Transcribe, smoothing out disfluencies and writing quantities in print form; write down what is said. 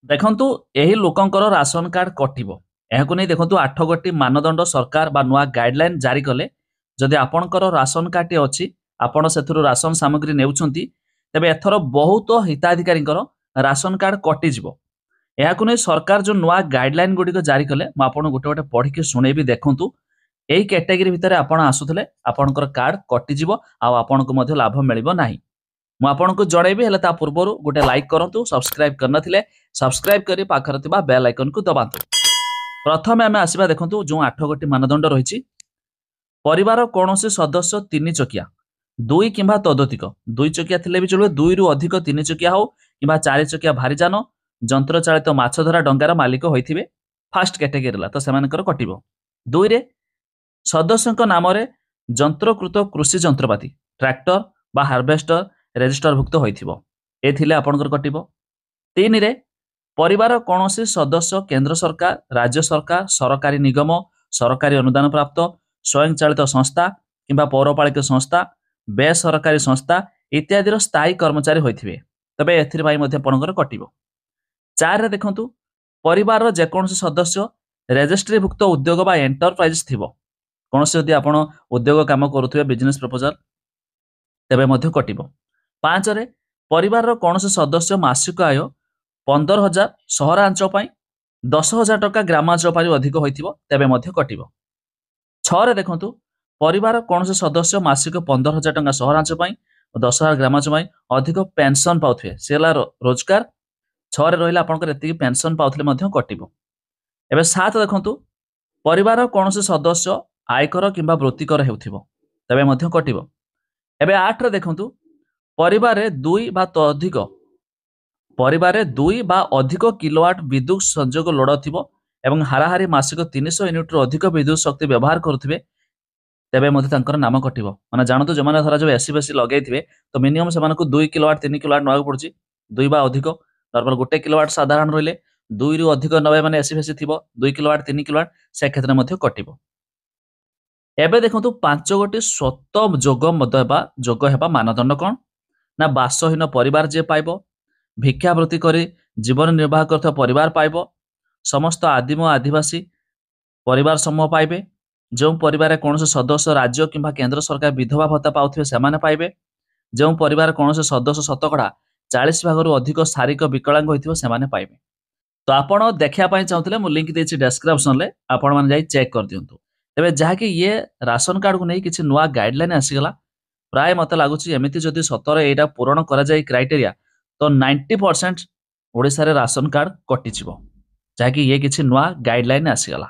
ଦେଖନ୍ତୁ ଏହି ଲୋକଙ୍କର ରାସନ କାର୍ଡ କଟିବ। ଏହାକୁ ନେଇ ଦେଖନ୍ତୁ 8 ଗୋଟି ମାନଦଣ୍ଡ ସରକାର ବା ନୂଆ ଗାଇଡଲାଇନ ଜାରି କଲେ। ଯଦି ଆପଣଙ୍କର ରାସନ କାର୍ଡଟି ଅଛି, ଆପଣ ସେଥିରୁ ରାସନ ସାମଗ୍ରୀ ନେଉଛନ୍ତି, ତେବେ ଏଥର ବହୁତ ହିତାଧିକାରୀଙ୍କର ରାସନ କାର୍ଡ କଟିଯିବ। ଏହାକୁ ନେଇ ସରକାର ଯେଉଁ ନୂଆ ଗାଇଡଲାଇନ ଗୁଡ଼ିକ ଜାରି କଲେ, ମୁଁ ଆପଣଙ୍କୁ ଗୋଟେ ଗୋଟେ ପଢିକି ଶୁଣେଇବି। ଦେଖନ୍ତୁ, ଏହି କ୍ୟାଟେଗୋରୀ ଭିତରେ ଆପଣ ଆସୁଥିଲେ, ଆପଣଙ୍କର କାର୍ଡ କଟିଯିବ ଆଉ ଆପଣଙ୍କୁ ମଧ୍ୟ ଲାଭ ମିଳିବ ନାହିଁ। ମୁଁ ଆପଣଙ୍କୁ ଜଣେଇବି, ହେଲେ ତା ପୂର୍ବରୁ ଗୋଟେ ଲାଇକ୍ କରନ୍ତୁ। ସବସ୍କ୍ରାଇବ କରିନଥିଲେ ସବସ୍କ୍ରାଇବ କରି ପାଖରେ ଥିବା ବେଲ୍ ଆଇକନକୁ ଦବାନ୍ତୁ। ପ୍ରଥମେ ଆମେ ଆସିବା, ଦେଖନ୍ତୁ ଯେଉଁ 8 ଗୋଟି ମାନଦଣ୍ଡ ରହିଛି। ପରିବାର କୌଣସି ସଦସ୍ୟ 3 ଚକିଆ, 2 କିମ୍ବା ତଦୋଧିକ, 2 ଚକିଆ ଥିଲେ ବି ଚଳିବ, 2ରୁ ଅଧିକ 3 ଚକିଆ ହଉ କିମ୍ବା 4 ଚକିଆ ଭାରିଯାନ, ଯନ୍ତ୍ର ଚାଳିତ ମାଛ ଧରା ଡଙ୍ଗାର ମାଲିକ ହୋଇଥିବେ, ଫାଷ୍ଟ କ୍ୟାଟେଗୋରୀ ହେଲା, ତ ସେମାନଙ୍କର କଟିବ। 2ରେ ସଦସ୍ୟଙ୍କ ନାମରେ ଯନ୍ତ୍ରକୃତ କୃଷି ଯନ୍ତ୍ରପାତି, ଟ୍ରାକ୍ଟର ବା ହାର୍ଭେଷ୍ଟର ରେଜିଷ୍ଟରଭୁକ୍ତ ହୋଇଥିବ, ଏ ଥିଲେ ଆପଣଙ୍କର କଟିବ। 3ରେ ପରିବାର କୌଣସି ସଦସ୍ୟ କେନ୍ଦ୍ର ସରକାର, ରାଜ୍ୟ ସରକାର, ସରକାରୀ ନିଗମ, ସରକାରୀ ଅନୁଦାନ ପ୍ରାପ୍ତ, ସ୍ୱୟଂଚାଳିତ ସଂସ୍ଥା କିମ୍ବା ପୌରପାଳିକ ସଂସ୍ଥା, ବେସରକାରୀ ସଂସ୍ଥା ଇତ୍ୟାଦିର ସ୍ଥାୟୀ କର୍ମଚାରୀ ହୋଇଥିବେ, ତେବେ ଏଥିପାଇଁ ମଧ୍ୟ ଆପଣଙ୍କର କଟିବ। 4ରେ ଦେଖନ୍ତୁ, ପରିବାରର ଯେକୌଣସି ସଦସ୍ୟ ରେଜିଷ୍ଟ୍ରିଭୁକ୍ତ ଉଦ୍ୟୋଗ ବା ଏଣ୍ଟରପ୍ରାଇଜେସ୍ ଥିବ, କୌଣସି ଯଦି ଆପଣ ଉଦ୍ୟୋଗ କାମ କରୁଥିବେ, ବିଜନେସ୍ ପ୍ରପୋଜାଲ, ତେବେ ମଧ୍ୟ କଟିବ। 5ରେ ପରିବାରର କୌଣସି ସଦସ୍ୟ ମାସିକ ଆୟ 15,000 ସହରାଞ୍ଚଳ ପାଇଁ, 10,000 ଟଙ୍କା ଗ୍ରାମାଞ୍ଚଳ ପାଇଁ ଅଧିକ ହୋଇଥିବ, ତେବେ ମଧ୍ୟ କଟିବ। 6ରେ ଦେଖନ୍ତୁ, ପରିବାର କୌଣସି ସଦସ୍ୟ ମାସିକ 15,000 ଟଙ୍କା ସହରାଞ୍ଚଳ ପାଇଁ ଓ 10,000 ଗ୍ରାମାଞ୍ଚଳ ପାଇଁ ଅଧିକ ପେନସନ ପାଉଥିବେ, ସେ ହେଲା ରୋଜଗାର। 6ରେ ରହିଲା ଆପଣଙ୍କର ଏତିକି ପେନସନ ପାଉଥିଲେ ମଧ୍ୟ କଟିବ। ଏବେ 7 ଦେଖନ୍ତୁ, ପରିବାର କୌଣସି ସଦସ୍ୟ ଆୟକର କିମ୍ବା ବୃତ୍ତିକର ହେଉଥିବ, ତେବେ ମଧ୍ୟ କଟିବ। ଏବେ 8ରେ ଦେଖନ୍ତୁ, ପରିବାରରେ 2 ବା ଅଧିକ କିଲୋୱାଟ ବିଦ୍ୟୁତ ସଂଯୋଗ ଲୋଡ ଥିବ ଏବଂ ହାରାହାରି ମାସିକ 300 ୟୁନିଟ୍ରୁ ଅଧିକ ବିଦ୍ୟୁତ ଶକ୍ତି ବ୍ୟବହାର କରୁଥିବେ, ତେବେ ମଧ୍ୟ ତାଙ୍କର ନାମ କଟିବ। ମାନେ ଜାଣନ୍ତୁ, ଯେଉଁମାନେ ଧରା ଯେଉଁ ଏସି ବେସି ଲଗେଇଥିବେ, ତ ମିନିମମ୍ ସେମାନଙ୍କୁ 2 କିଲୋୱାଟ 3 କିଲୋୱାଟ ନେବାକୁ ପଡୁଛି। 2 ବା ଅଧିକ, ନର୍ମାଲ 1 କିଲୋୱାଟ ସାଧାରଣ ରହିଲେ, 2ରୁ ଅଧିକ ନେବେ ମାନେ ଏସି ବେସି ଥିବ, 2 କିଲୋୱାଟ 3 କିଲୋୱାଟ, ସେ କ୍ଷେତ୍ରରେ ମଧ୍ୟ କଟିବ। ଏବେ ଦେଖନ୍ତୁ, 5 ଗୋଟି ସ୍ୱତଃ ଯୋଗ ହେବା ମାନଦଣ୍ଡ କ'ଣ? ନା ବାସହୀନ ପରିବାର ଯିଏ ପାଇବ, ଭିକ୍ଷାବୃତ୍ତି କରି ଜୀବନ ନିର୍ବାହ କରୁଥିବା ପରିବାର ପାଇବ, ସମସ୍ତ ଆଦିମ ଆଦିବାସୀ ପରିବାର ସମୂହ ପାଇବେ, ଯେଉଁ ପରିବାରରେ କୌଣସି ସଦସ୍ୟ ରାଜ୍ୟ କିମ୍ବା କେନ୍ଦ୍ର ସରକାର ବିଧବା ଭତ୍ତା ପାଉଥିବେ ସେମାନେ ପାଇବେ, ଯେଉଁ ପରିବାର କୌଣସି ସଦସ୍ୟ ଶତକଡ଼ା 40 ଭାଗରୁ ଅଧିକ ଶାରୀରିକ ବିକଳାଙ୍ଗ ହୋଇଥିବ ସେମାନେ ପାଇବେ। ତ ଆପଣ ଦେଖିବା ପାଇଁ ଚାହୁଁଥିଲେ, ମୁଁ ଲିଙ୍କ ଦେଇଛି ଡେସ୍କ୍ରିପସନରେ, ଆପଣମାନେ ଯାଇ ଚେକ୍ କରିଦିଅନ୍ତୁ। ତେବେ ଯାହାକି ଇଏ ରାସନ କାର୍ଡକୁ ନେଇ କିଛି ନୂଆ ଗାଇଡଲାଇନ ଆସିଗଲା। ପ୍ରାୟ ମତେ ଲାଗୁଛି ଏମିତି ଯଦି ସତରେ ଏଇଟା ପୂରଣ କରାଯାଏ କ୍ରାଇଟେରିଆ, ତ 90% ଓଡ଼ିଶାରେ ରାସନ କାର୍ଡ କଟିଯିବ, ଯାହାକି ଇଏ କିଛି ନୂଆ ଗାଇଡଲାଇନ ଆସିଗଲା।